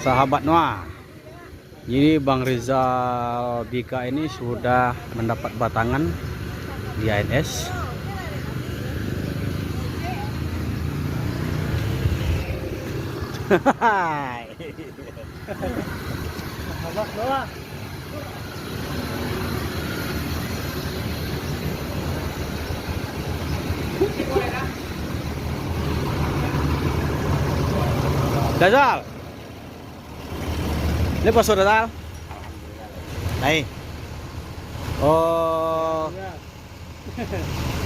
Sahabat Noah. Jadi Bang Rizal Bika ini sudah mendapat batangan di ANS. Sahabat Noah. Dazal. Ini pas sudah Dazal. Hai. Oh,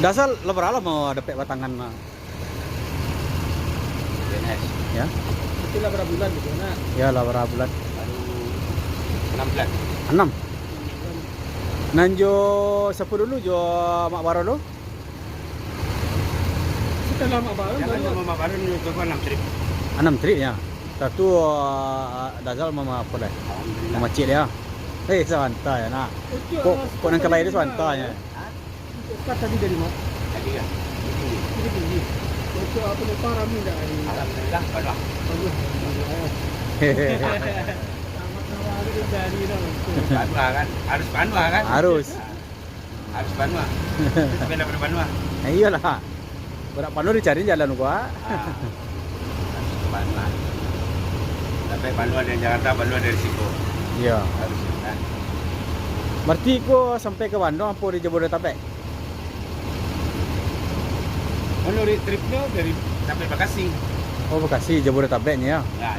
Dazal lebar mau dapat batangan BNS ya. Itu lah berapa bulan gitu nah. Ya lah berapa bulan? Baru 6 bulan. 6. Nanjo siapa dulu jo mak baro dulu? Kita lama baru Jangan baru. cuma baru coba 6 trip. 6 trip ya. Satu Dazal mama apa dah? Alhamdulillah. Mama cik dia. Santai ya nak. Kok nang kelai dia santai ya. Kat tadi dari mana? Tadi kan. Ini tinggi. Itu apa nih parah nih dah ini. Alhamdulillah baru. Selamat Nawawi dari dah. Banua kan. Harus banua kan? Harus. Harus banua. Sepeda berbanua. Nah, iyalah. Berak panu dicari jalan gua. Harus banua. Sampai banua dari Jakarta, banua dari Siko. Iya. Harus kan. Berarti kok sampai ke Bandung apa di Jabodetabek? Menurut tripnya dari sampai Bekasi. Oh, Bekasi, Jabodetabeknya ya. Nah,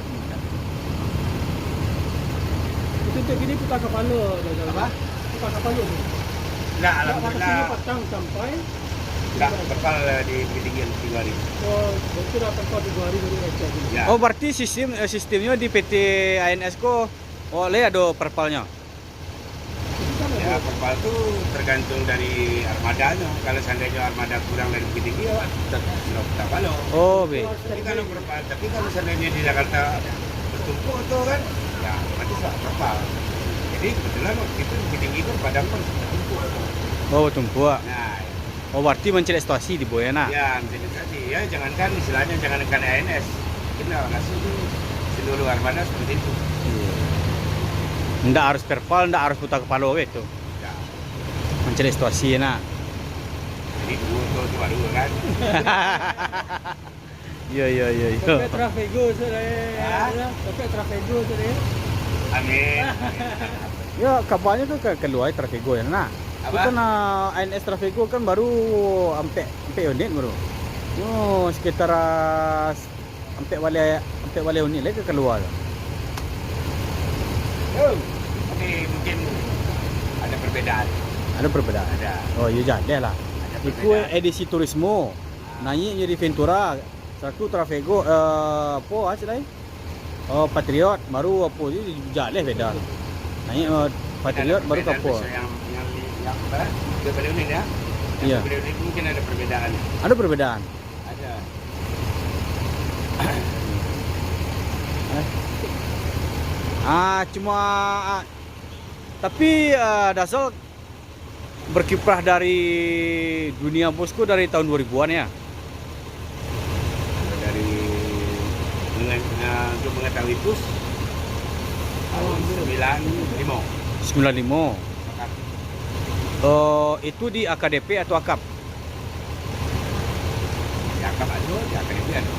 Itu untuk gini putar kepala dah. Apa? Putar kepala tu. nah Sini alhamdulillah. petang sampai. Enggak kepal di ketinggian 3 hari. Oh, itu dah tempat 2 hari baru receh. Ya. Oh, berarti sistemnya di PT ANS kok oleh ada perpalnya. Ya, kepal itu tergantung dari armadanya. Kalau seandainya armada kurang dari Bukit Tinggi, ya tetap tak balo. Oh, be. Tapi kalau perpal, tapi kalau seandainya di Jakarta bertumpuk tuh kan, ya nanti soal perpal. Jadi kebetulan waktu itu Bukit Tinggi kan padang pun bertumpuk. Oh, tumpuk. Nah, Oh, berarti mencari situasi di Boyana. ya menjadi tadi ya jangankan istilahnya jangankan ANS, kita ngasih itu seluruh armada seperti itu. Ndak harus perpal, ndak harus putar kepala itu. Ya, Mencari situasi nak. jadi dua itu baru kan. Iya. Sampai Trafego sudah. Sampai Trafego sudah. Amin. Ya, kabarnya tuh keluar Trafego ya nak. Itu Apa? kan ANS Trafego kan baru sampai unit baru. Oh, sekitar sampai wale unit lagi keluar. Oh, tapi mungkin ada perbedaan. Ada perbedaan. Ada. Oh, iya jadi lah. Ada Iku edisi turismo. Naik jadi Ventura. Satu Trafego apa aja Oh, Patriot baru apa jadi beda. Naik Patriot baru Perbedaan kapal. besar yang apa? Dua pada unit ya. Iya. Pada unit mungkin ada perbedaan. Ada perbedaan. Ada. Cuma tapi Dasal berkiprah dari dunia bosku dari tahun 2000-an ya. Kalau dari untuk mengetahui pus tahun 95. 95. Itu di AKDP atau AKAP? Cakap ada, di AKDP ada.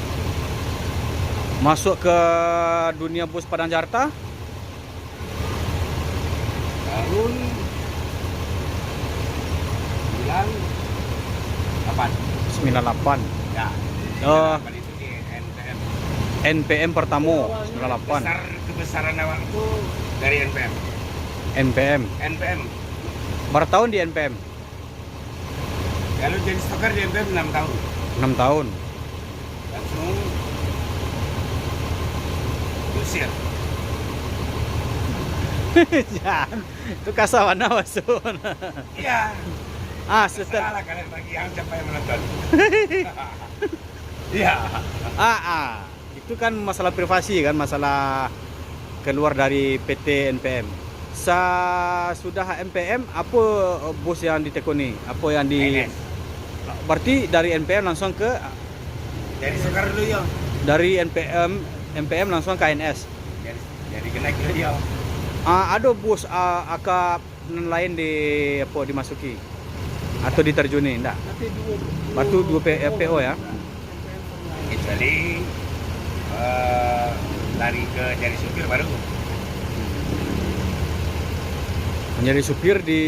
Masuk ke dunia bus Padang Jakarta Tahun 98. 98. Ya. Oh. 98 itu di NPM. NPM pertama 98. Kebesaran awal itu dari NPM. NPM. NPM. Berapa tahun di NPM? Kalau jadi stoker di NPM 6 tahun. 6 tahun. Langsung diusir. Jangan. Itu kasawana masuk. Iya. Setelah Salah kalian bagi yang siapa yang menonton. Iya. Itu kan masalah privasi kan, masalah keluar dari PT NPM. Sudah NPM apa bos yang ditekuni? Apa yang di NS. Berarti dari NPM langsung ke Dari Sekar dulu ya. dari NPM langsung ke ANS. jadi kena kilo dia. Ada bus akap lain dimasuki atau diterjuni enggak? Nanti Batu 2 PO ya. Kecuali lari ke jadi supir baru. Menjadi supir di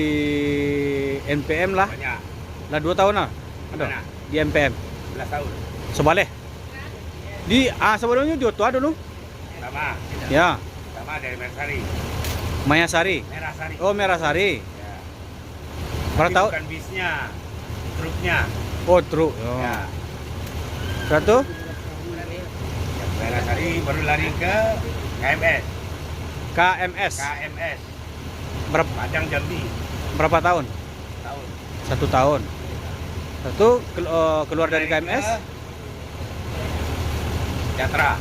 NPM lah. Banyak. Lah 2 tahun lah. Ada Mana? di NPM. 11 tahun. Sebaleh. Di sebelumnya di Otoa dulu. Sama. Ya, Sama dari Mersari. Mayasari. Merah Sari. Oh, Merasari. Ya. Berapa Tapi tahun? bukan bisnya, truknya. Oh, truk. Oh. Ya. Berapa? Merah Sari baru lari ke KMS. KMS. KMS. Berapa Padang Jambi. tahun? Tahun. 1 tahun. Keluar dari KMS, ke Jatra.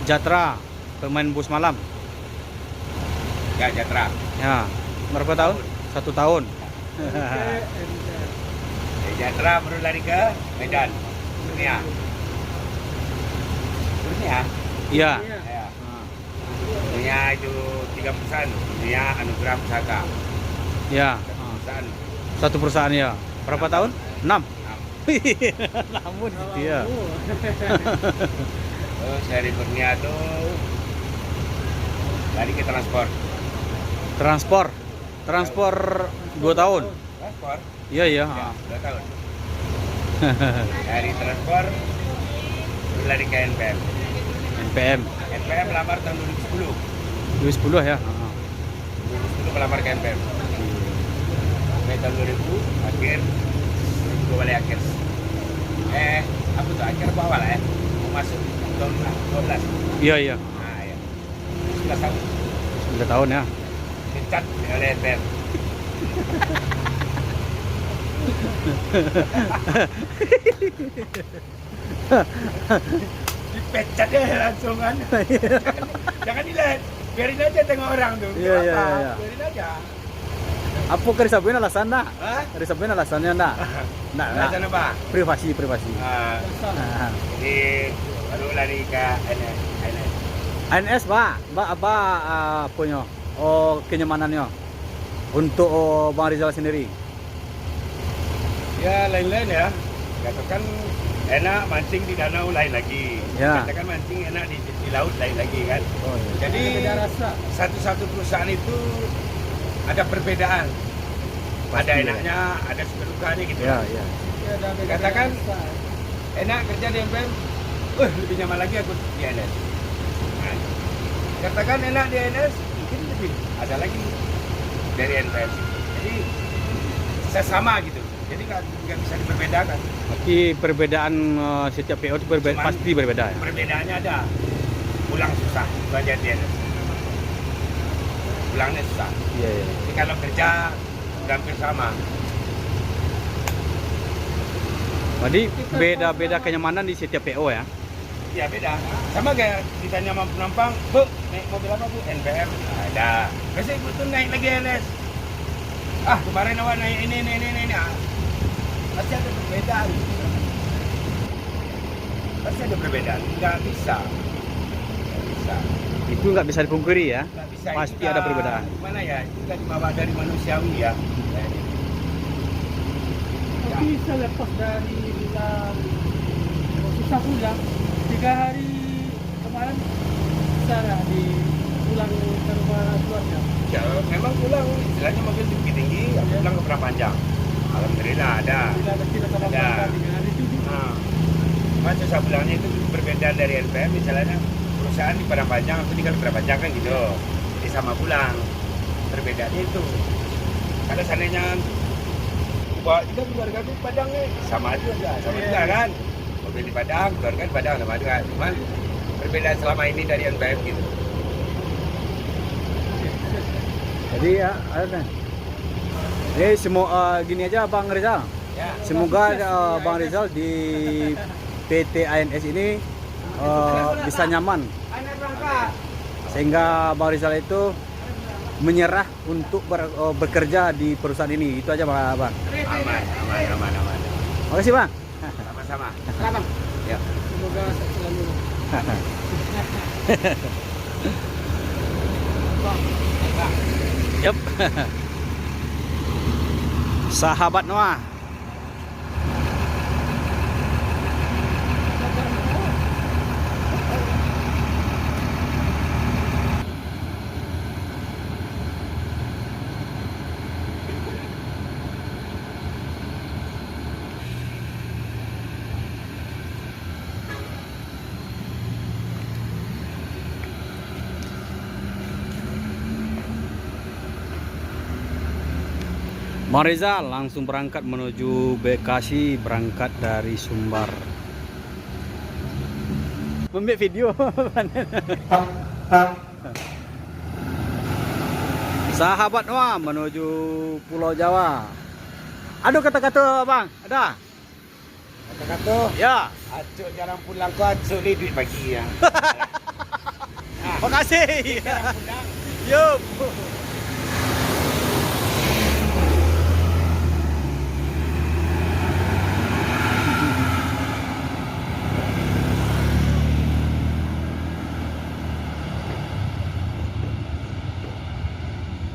Jatra, pemain bus malam. Ya, Jatra. Ya. Berapa tahun? 1 tahun. Dari Jatra baru lari ke Medan. Dunia. Dunia. Iya. Ya. Dunia itu 3 perusahaan. Dunia Anugerah Pusaka. Ya. Satu perusahaan. Satu perusahaan ya. Berapa tahun? 6. 6. Namun gitu ya. Terus dari Kurnia tuh lari ke transport. Transport 2 tahun. Transport? Iya iya. Ya, 2 tahun. Dari transport baru lari ke NPM. NPM NPM melamar tahun 2010. 2010 ya. 2010 melamar ke NPM. Sampai tahun 2000 akhir gue balik akhir. Apa tuh akhir apa awal ya? Mau masuk tahun 12. Iya iya. Nah ya. 11 tahun. 9 tahun ya. Dicat oleh NPM. Dipecat ya langsung kan. Jangan dilihat. Biarin aja tengok orang tuh. Iya, Nggak iya, apa, iya. Biarin aja. Apa ke disabuin alasan nak? Hah? Disabuin alasannya nak? Nak, Alasan apa? privasi. Ah, Nah. Jadi baru lari ke NS. ANS apa punya? Oh, kenyamanannya untuk Bang Rizal sendiri. Ya lain-lain ya. Katakan enak mancing di danau lain lagi. Ya. Katakan mancing enak di laut lain lagi kan. Oh, iya. Jadi Beda rasa. satu-satu perusahaan itu ada perbedaan. Ada Pasti, ya. enaknya, ada suka-dukanya gitu. Ya, ya. Ya, ada beda Katakan rasa. enak kerja di NPM, lebih nyaman lagi aku di NS. Nah, katakan enak di NS, mungkin lebih ada lagi dari NPM. Jadi sesama gitu. Jadi nggak bisa diperbedakan. Tapi perbedaan setiap PO itu Cuman- pasti berbeda ya. Perbedaannya ada. Pulang susah, itu aja di NS. Pulangnya susah. Iya, iya. Jadi kalau kerja udah hampir sama. Jadi beda-beda kenyamanan di setiap PO ya. Ya beda. Sama kayak ditanya sama penumpang, Bu, naik mobil apa Bu? NPM. Ada. Biasanya Ibu tuh naik lagi NS. Kemarin awak naik ini. Pasti ada perbedaan. Pasti ada perbedaan. Nggak bisa. Itu nggak bisa dipungkiri ya. Nggak bisa. Pasti Itu ada perbedaan. Gimana ya? Itu kan dibawa dari manusiawi ya. Tapi selepas dari bulan susah pulang 3 hari kemarin bisa nggak di pulang ke rumah keluarga? Ya, memang pulang istilahnya mobil tinggi-tinggi, pulang ke Prapanjang. Alhamdulillah ada. Bila kecil atau Ada. apa 3 hari itu Nah, cuma susah pulangnya itu perbedaan dari NPM, misalnya perusahaan di Padang Panjang, aku tinggal di Padang Panjang kan gitu. Jadi sama pulang. Perbedaannya itu. Kalau seandainya bawa juga keluarga di Padang sama juga kan. Mobil di Padang, keluarga di Padang sama juga. Cuman perbedaan selama ini dari NPM gitu. Jadi ya, ada. Jadi semua gini aja Bang Rizal. Ya. Semoga Bang Rizal di PT ANS ini bisa nyaman sehingga Bang Rizal itu menyerah untuk bekerja di perusahaan ini. Itu aja Bang. Aman. Makasih Bang. Sama-sama. Bang. Ya. Semoga selalu Yep. Sahabat Noah. Mariza langsung berangkat menuju Bekasi, berangkat dari Sumbar. Membuat video. Sahabat Noah menuju Pulau Jawa. Aduh kata-kata bang, ada? Kata-kata, Ya. acuk jarang pulang kau acuk ni duit bagi ya. Makasih. Jarang pulang. Yup.